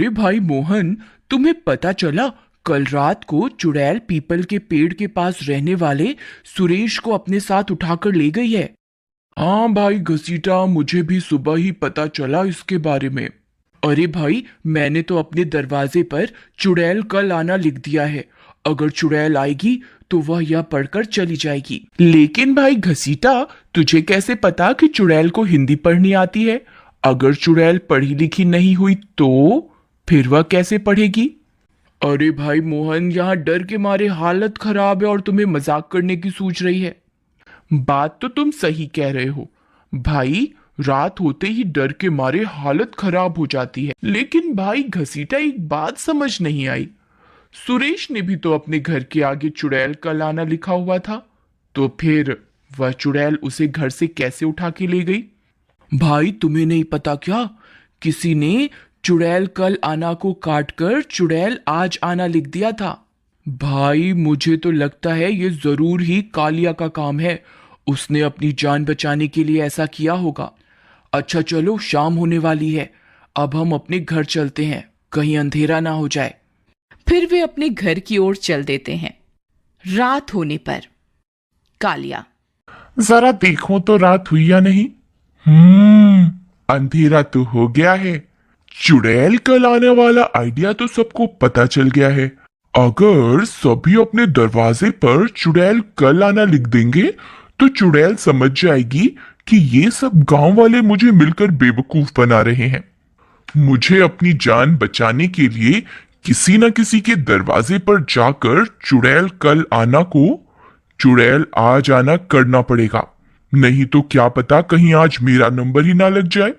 अरे भाई मोहन, तुम्हें पता चला कल रात को चुड़ैल पीपल के पेड़ के पास रहने वाले सुरेश को अपने साथ उठाकर ले गई है। हाँ भाई घसीटा, मुझे भी सुबह ही पता चला इसके बारे में। अरे भाई, मैंने तो अपने दरवाजे पर चुड़ैल कल आना लिख दिया है। अगर चुड़ैल आएगी तो वह यह पढ़कर चली जाएगी। लेकिन भाई घसीटा, तुझे कैसे पता कि चुड़ैल को हिंदी पढ़नी आती है? अगर चुड़ैल पढ़ी लिखी नहीं हुई तो फिर वह कैसे पढ़ेगी? अरे भाई मोहन, यहाँ डर के मारे हालत खराब है और तुम्हें मजाक करने की सूझ रही है। बात तो तुम सही कह रहे हो भाई, रात होते ही डर के मारे हालत खराब हो जाती है। लेकिन भाई घसीटा, एक बात समझ नहीं आई। सुरेश ने भी तो अपने घर के आगे चुड़ैल का लाना लिखा हुआ था, तो फिर वह चुड़ैल उसे घर से कैसे उठा के ले गई? भाई तुम्हें नहीं पता क्या, किसी ने चुड़ैल कल आना को काटकर चुड़ैल आज आना लिख दिया था। भाई मुझे तो लगता है ये जरूर ही कालिया का काम है, उसने अपनी जान बचाने के लिए ऐसा किया होगा। अच्छा चलो, शाम होने वाली है, अब हम अपने घर चलते हैं, कहीं अंधेरा ना हो जाए। फिर वे अपने घर की ओर चल देते हैं। रात होने पर कालिया, जरा देखो तो रात हुई या नहीं। अंधेरा तो हो गया है। चुड़ैल कल आने वाला आइडिया तो सबको पता चल गया है। अगर सभी अपने दरवाजे पर चुड़ैल कल आना लिख देंगे तो चुड़ैल समझ जाएगी कि ये सब गांव वाले मुझे मिलकर बेवकूफ बना रहे हैं। मुझे अपनी जान बचाने के लिए किसी न किसी के दरवाजे पर जाकर चुड़ैल कल आना को चुड़ैल आज आना करना पड़ेगा, नहीं तो क्या पता कहीं आज मेरा नंबर ही ना लग जाए।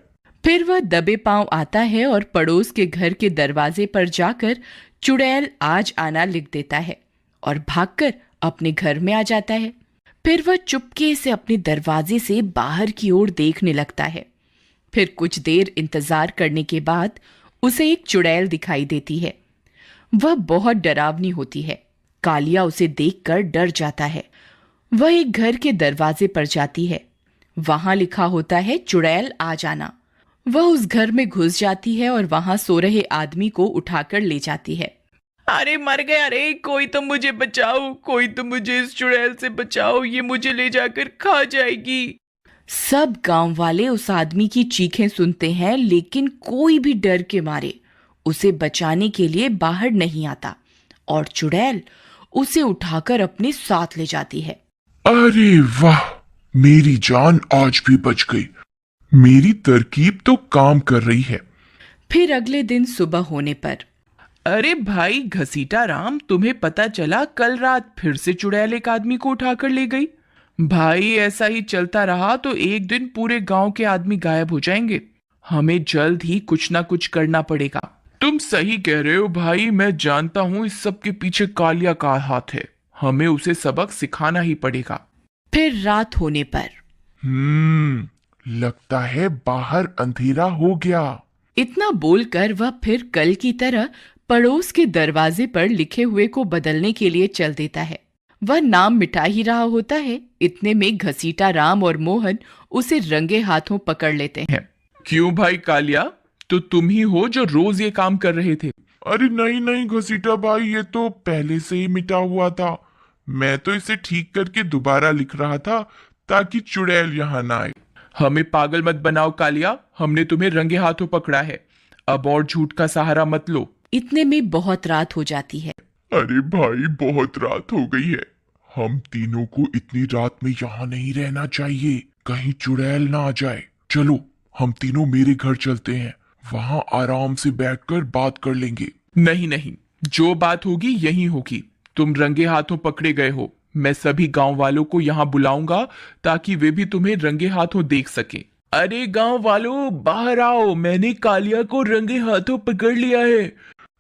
फिर वह दबे पांव आता है और पड़ोस के घर के दरवाजे पर जाकर चुड़ैल आज आना लिख देता है और भागकर अपने घर में आ जाता है। फिर वह चुपके से अपने दरवाजे से बाहर की ओर देखने लगता है। फिर कुछ देर इंतजार करने के बाद उसे एक चुड़ैल दिखाई देती है। वह बहुत डरावनी होती है। कालिया उसे देखकर डर जाता है। वह एक घर के दरवाजे पर जाती है। वहां लिखा होता है चुड़ैल आ जाना। वह उस घर में घुस जाती है और वहां सो रहे आदमी को उठाकर ले जाती है। अरे मर गया रे, कोई तो मुझे बचाओ, कोई तो मुझे इस चुड़ैल से बचाओ, ये मुझे ले जाकर खा जाएगी। सब गांव वाले उस आदमी की चीखें सुनते हैं, लेकिन कोई भी डर के मारे उसे बचाने के लिए बाहर नहीं आता और चुड़ैल उसे उठाकर अपने साथ ले जाती है। अरे वाह, मेरी जान आज भी बच गई। मेरी तरकीब तो काम कर रही है। फिर अगले दिन सुबह होने पर, अरे भाई घसीटा राम, तुम्हें पता चला कल रात फिर से चुड़ैल एक आदमी को उठाकर ले गई? भाई ऐसा ही चलता रहा तो एक दिन पूरे गांव के आदमी गायब हो जाएंगे। हमें जल्द ही कुछ ना कुछ करना पड़ेगा। तुम सही कह रहे हो भाई, मैं जानता हूँ इस सब के पीछे कालिया का हाथ है। हमें उसे सबक सिखाना ही पड़ेगा। फिर रात होने पर, लगता है बाहर अंधेरा हो गया। इतना बोलकर वह फिर कल की तरह पड़ोस के दरवाजे पर लिखे हुए को बदलने के लिए चल देता है। वह नाम मिटा ही रहा होता है, इतने में घसीटा राम और मोहन उसे रंगे हाथों पकड़ लेते हैं। क्यों भाई कालिया, तो तुम ही हो जो रोज ये काम कर रहे थे? अरे नहीं नहीं घसीटा भाई, ये तो पहले से ही मिटा हुआ था। मैं तो इसे ठीक करके दोबारा लिख रहा था ताकि चुड़ैल यहाँ ना आए। हमें पागल मत बनाओ कालिया, हमने तुम्हें रंगे हाथों पकड़ा है, अब और झूठ का सहारा मत लो। इतने में बहुत रात हो जाती है। अरे भाई बहुत रात हो गई है, हम तीनों को इतनी रात में यहाँ नहीं रहना चाहिए, कहीं चुड़ैल ना आ जाए। चलो हम तीनों मेरे घर चलते हैं, वहाँ आराम से बैठकर बात कर लेंगे। नहीं नहीं, जो बात होगी यही होगी। तुम रंगे हाथों पकड़े गए हो, मैं सभी गांव वालों को यहाँ बुलाऊंगा ताकि वे भी तुम्हें रंगे हाथों देख सके। अरे गांव वालों बाहर आओ, मैंने कालिया को रंगे हाथों पकड़ लिया है।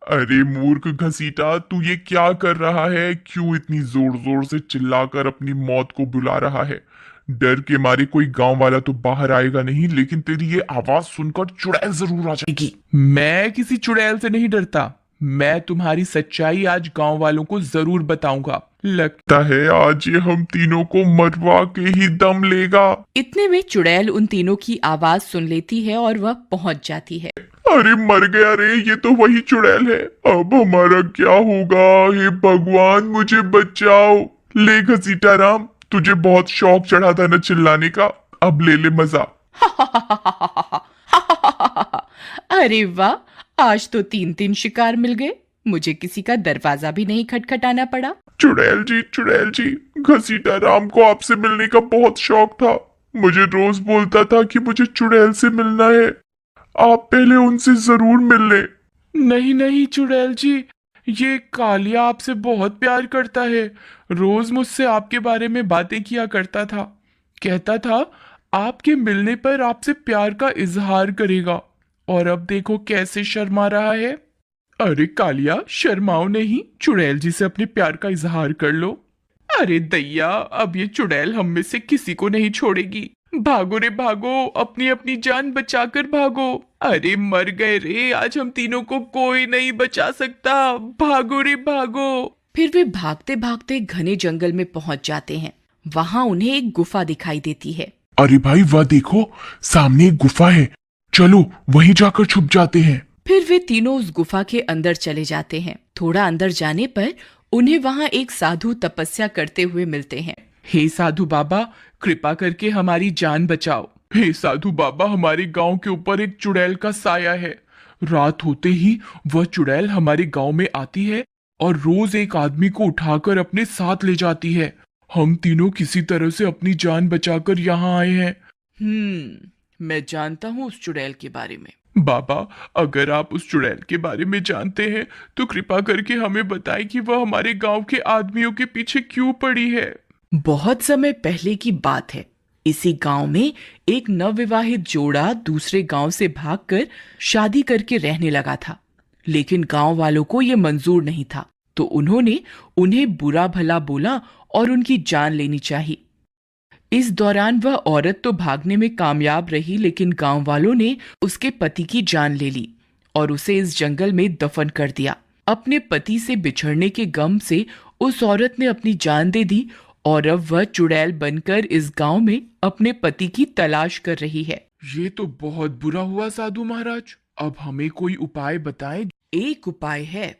अरे मूर्ख घसीटा, तू ये क्या कर रहा है? क्यों इतनी जोर जोर से चिल्लाकर अपनी मौत को बुला रहा है? डर के मारे कोई गांव वाला तो बाहर आएगा नहीं, लेकिन तेरी ये आवाज सुनकर चुड़ैल जरूर आ जाएगी। मैं किसी चुड़ैल से नहीं डरता, मैं तुम्हारी सच्चाई आज गांव वालों को जरूर बताऊंगा। लगता है आज ये हम तीनों को मरवा के ही दम लेगा। इतने में चुड़ैल उन तीनों की आवाज सुन लेती है और वह पहुंच जाती है। अरे मर गया रे, ये तो वही चुड़ैल है। अब हमारा क्या होगा? हे भगवान मुझे बचाओ। ले घसीटा राम, तुझे बहुत शौक चढ़ा था न चिल्लाने का, अब ले ले मजा। अरे वाह, आज तो 3 शिकार मिल गए। मुझे किसी का दरवाजा भी नहीं खटखटाना पड़ा। चुड़ैल जी, घसीटा राम को आपसे मिलने का बहुत शौक था। मुझे रोज बोलता था कि मुझे चुड़ैल से मिलना है। आप पहले उनसे जरूर मिल ले। नहीं नहीं चुड़ैल जी, ये कालिया आपसे बहुत प्यार करता है। रोज मुझसे आपके बारे में बातें किया करता था। कहता था आपके मिलने पर आपसे प्यार का इजहार करेगा, और अब देखो कैसे शर्मा रहा है। अरे कालिया, शर्माओ नहीं, चुड़ैल जी से अपने प्यार का इजहार कर लो। अरे दैया, अब ये चुड़ैल हम में से किसी को नहीं छोड़ेगी। भागो रे भागो, अपनी अपनी जान बचाकर भागो। अरे मर गए रे, आज हम तीनों को कोई नहीं बचा सकता। भागो रे भागो। फिर वे भागते भागते घने जंगल में पहुंच जाते हैं। वहां उन्हें एक गुफा दिखाई देती है। अरे भाई वह देखो, सामने एक गुफा है, चलो वहीं जाकर छुप जाते हैं। फिर वे तीनों उस गुफा के अंदर चले जाते हैं। थोड़ा अंदर जाने पर उन्हें वहां एक साधु तपस्या करते हुए मिलते हैं। हे साधु बाबा, कृपा करके हमारी जान बचाओ। हे साधु बाबा, हमारे गांव के ऊपर एक चुड़ैल का साया है। रात होते ही वह चुड़ैल हमारे गांव में आती है और रोज एक आदमी को उठाकर अपने साथ ले जाती है। हम तीनों किसी तरह से अपनी जान बचाकर यहाँ आए हैं। मैं जानता हूँ उस चुड़ैल के बारे में। बाबा, अगर आप उस चुड़ैल के बारे में जानते हैं तो कृपा करके हमें बताएं कि वह हमारे गांव के आदमियों के पीछे क्यों पड़ी है। बहुत समय पहले की बात है। इसी गांव में एक नवविवाहित जोड़ा दूसरे गांव से भागकर शादी करके रहने लगा था, लेकिन गांव वालों को यह मंजूर नहीं था, तो उन्होंने उन्हें बुरा भला बोला और उनकी जान लेनी चाहिए। इस दौरान वह औरत तो भागने में कामयाब रही, लेकिन गांव वालों ने उसके पति की जान ले ली और उसे इस जंगल में दफन कर दिया। अपने पति से बिछड़ने के गम से उस औरत ने अपनी जान दे दी और अब वह चुड़ैल बनकर इस गांव में अपने पति की तलाश कर रही है। ये तो बहुत बुरा हुआ साधु महाराज, अब हमें कोई उपाय बताएं। एक उपाय है,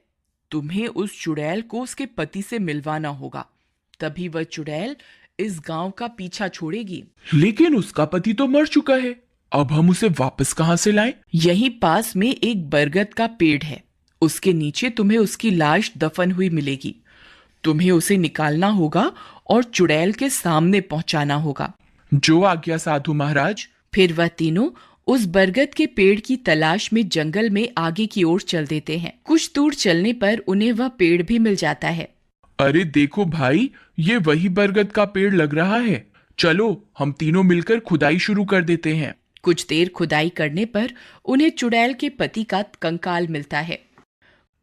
तुम्हें उस चुड़ैल को उसके पति से मिलवाना होगा, तभी वह चुड़ैल इस गांव का पीछा छोड़ेगी। लेकिन उसका पति तो मर चुका है, अब हम उसे वापस कहां से लाएं? यहीं पास में एक बरगद का पेड़ है, उसके नीचे तुम्हें उसकी लाश दफन हुई मिलेगी। तुम्हें उसे निकालना होगा और चुड़ैल के सामने पहुंचाना होगा। जो आज्ञा साधु महाराज। फिर वह तीनों उस बरगद के पेड़ की तलाश में जंगल में आगे की ओर चल देते हैं। कुछ दूर चलने पर उन्हें वह पेड़ भी मिल जाता है। अरे देखो भाई, ये वही बरगद का पेड़ लग रहा है। चलो हम तीनों मिलकर खुदाई शुरू कर देते हैं। कुछ देर खुदाई करने पर उन्हें चुड़ैल के पति का कंकाल मिलता है।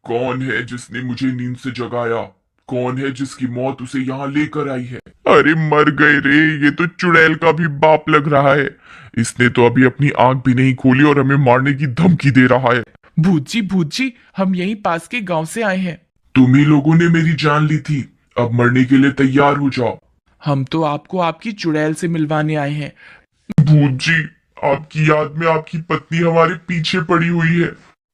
कौन है जिसने मुझे नींद से जगाया? कौन है जिसकी मौत उसे यहाँ लेकर आई है? अरे मर गए रे, ये तो चुड़ैल का भी बाप लग रहा है। इसने तो अभी अपनी आंख भी नहीं खोली और हमें मारने की धमकी दे रहा है। भूत जी, हम यहीं पास के गांव से आए हैं। तुम ही लोगों ने मेरी जान ली थी, अब मरने के लिए तैयार हो जाओ। हम तो आपको आपकी चुड़ैल से मिलवाने आए हैं। भूत जी, आपकी याद में आपकी पत्नी हमारे पीछे पड़ी हुई है।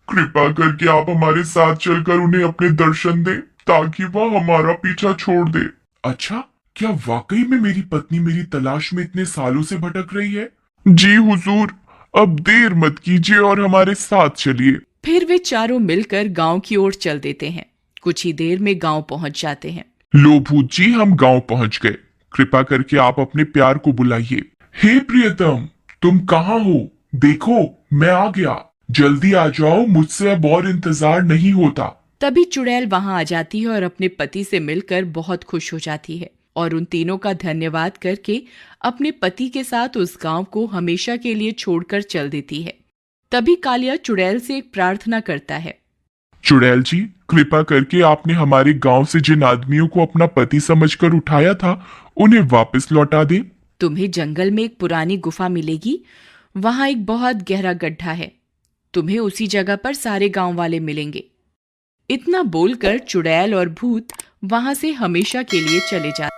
कृपा करके आप हमारे साथ चलकर उन्हें अपने दर्शन दें, ताकि वह हमारा पीछा छोड़ दे। अच्छा, क्या वाकई में मेरी पत्नी मेरी तलाश में इतने सालों से भटक रही है? जी हुजूर, अब देर मत कीजिए और हमारे साथ चलिए। फिर वे चारों मिलकर गांव की ओर चल देते हैं। कुछ ही देर में गांव पहुंच जाते हैं। लो भूत जी, हम गांव पहुंच गए। कृपा करके आप अपने प्यार को बुलाइए। हे प्रियतम, तुम कहाँ हो? देखो मैं आ गया, जल्दी आ जाओ, मुझसे अब और इंतजार नहीं होता। तभी चुड़ैल वहां आ जाती है और अपने पति से मिलकर बहुत खुश हो जाती है और उन तीनों का धन्यवाद करके अपने पति के साथ उस गांव को हमेशा के लिए छोड़कर चल देती है। तभी कालिया चुड़ैल से एक प्रार्थना करता है। चुड़ैल जी, कृपा करके आपने हमारे गांव से जिन आदमियों को अपना पति समझकर उठाया था, उन्हें वापस लौटा दे। तुम्हें जंगल में एक पुरानी गुफा मिलेगी, वहां एक बहुत गहरा गड्ढा है। तुम्हें उसी जगह पर सारे गांव वाले मिलेंगे। इतना बोलकर चुड़ैल और भूत वहां से हमेशा के लिए चले जाते।